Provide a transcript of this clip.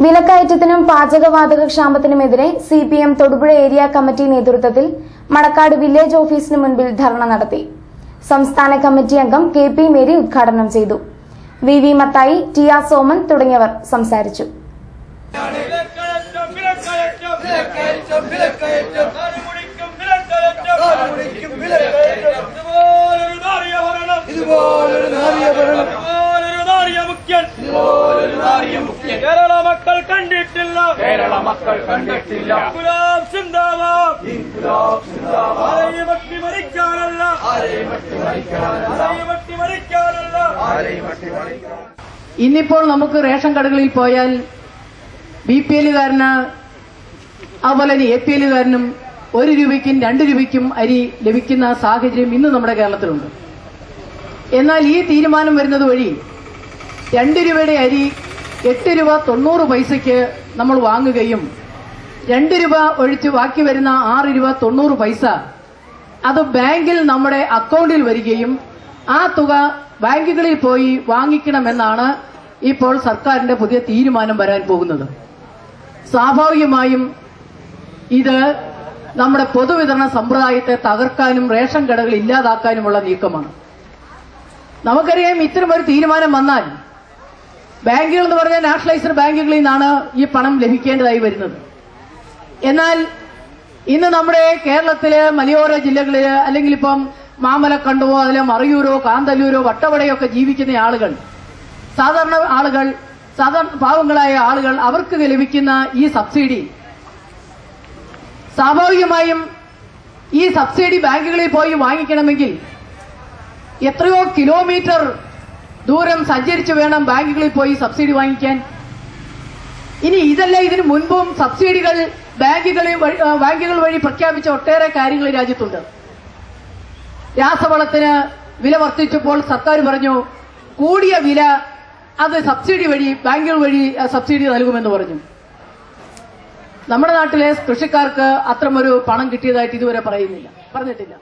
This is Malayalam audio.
വിലക്കയറ്റത്തിനും പാചകവാതക ക്ഷാമത്തിനുമെതിരെ സിപിഎം തൊടുപുഴ ഏരിയ കമ്മിറ്റി നേതൃത്വത്തിൽ മണക്കാട് വില്ലേജ് ഓഫീസിന് മുൻപിൽ ധർണ നടത്തി. സംസ്ഥാന കമ്മിറ്റി അംഗം കെ പി മേരി ഉദ്ഘാടനം ചെയ്തു. V V Mathai, T R Soman തുടങ്ങിയവർ സംസാരിച്ചു. കേരള മക്കൾ കണ്ടിട്ടില്ല, കേരള മക്കൾ കണ്ടിട്ടില്ല. ഇൻക്ലാബ് സിന്ദാബാദ്, ഇൻക്ലാബ് സിന്ദാബാദ്. ആരെയും അട്ടിമറിക്കാനല്ല, ആരെയും അട്ടിമറിക്കാനല്ല, ആരെയും അട്ടിമറിക്കാനല്ല, ആരെയും അട്ടിമറിക്കാനല്ല. ഇന്നിപ്പോൾ നമുക്ക് റേഷൻ കടകളിൽ പോയാൽ ബിപിഎല്ലുകാരന് അതുപോലെ തന്നെ എപിഎല്ലുകാരനും 1 രൂപയ്ക്കും 2 രൂപയ്ക്കും അരി ലഭിക്കുന്ന സാഹചര്യം ഇന്ന് നമ്മുടെ കേരളത്തിലുണ്ട്. എന്നാൽ ഈ തീരുമാനം വരുന്നത് വഴി 2 രൂപയുടെ അരി 8 രൂപ 90 പൈസയ്ക്ക് നമ്മൾ വാങ്ങുകയും 2 രൂപ ഒഴിച്ച് ബാക്കി വരുന്ന 6 രൂപ 90 പൈസ അത് ബാങ്കിൽ നമ്മുടെ അക്കൗണ്ടിൽ വരികയും ആ തുക ബാങ്കുകളിൽ പോയി വാങ്ങിക്കണമെന്നാണ് ഇപ്പോൾ സർക്കാരിന്റെ പുതിയ തീരുമാനം വരാൻ പോകുന്നത്. സ്വാഭാവികമായും ഇത് നമ്മുടെ പൊതുവിതരണ സമ്പ്രദായത്തെ തകർക്കാനും റേഷൻ കടകൾ ഇല്ലാതാക്കാനുമുള്ള നീക്കമാണ്. നമുക്കറിയാം, ഇത്തരമൊരു തീരുമാനം വന്നാൽ ബാങ്കുകൾ എന്ന് പറഞ്ഞാൽ നാഷണലൈസ്ഡ് ബാങ്കുകളിൽ നിന്നാണ് ഈ പണം ലഭിക്കേണ്ടതായി വരുന്നത്. എന്നാൽ ഇന്ന് നമ്മുടെ കേരളത്തിലെ മലയോര ജില്ലകളില് അല്ലെങ്കിൽ ഇപ്പം മാമലക്കണ്ടമോ അതിലെ മറയൂരോ കാന്തല്ലൂരോ വട്ടവടയോ ഒക്കെ ജീവിക്കുന്ന ആളുകൾ, സാധാരണ ആളുകൾ, സാധാരണ പാവങ്ങളായ ആളുകൾ, അവർക്ക് ലഭിക്കുന്ന ഈ സബ്സിഡി സ്വാഭാവികമായും ഈ സബ്സിഡി ബാങ്കുകളിൽ പോയി വാങ്ങിക്കണമെങ്കിൽ എത്രയോ കിലോമീറ്റർ ദൂരം സഞ്ചരിച്ചു വേണം ബാങ്കുകളിൽ പോയി സബ്സിഡി വാങ്ങിക്കാൻ. ഇനി ഇതല്ല, ഇതിനു മുൻപും സബ്സിഡികൾ ബാങ്കുകൾ വഴി പ്രഖ്യാപിച്ച ഒട്ടേറെ കാര്യങ്ങൾ രാജ്യത്തുണ്ട്. രാസവളത്തിന് വില വർദ്ധിച്ചപ്പോൾ സർക്കാർ പറഞ്ഞു കൂടിയ വില അത് സബ്സിഡി വഴി ബാങ്കുകൾ വഴി സബ്സിഡി നൽകുമെന്ന് പറഞ്ഞു. നമ്മുടെ നാട്ടിലെ കൃഷിക്കാർക്ക് അത്തരമൊരു പണം കിട്ടിയതായിട്ട് ഇതുവരെ പറഞ്ഞിട്ടില്ല.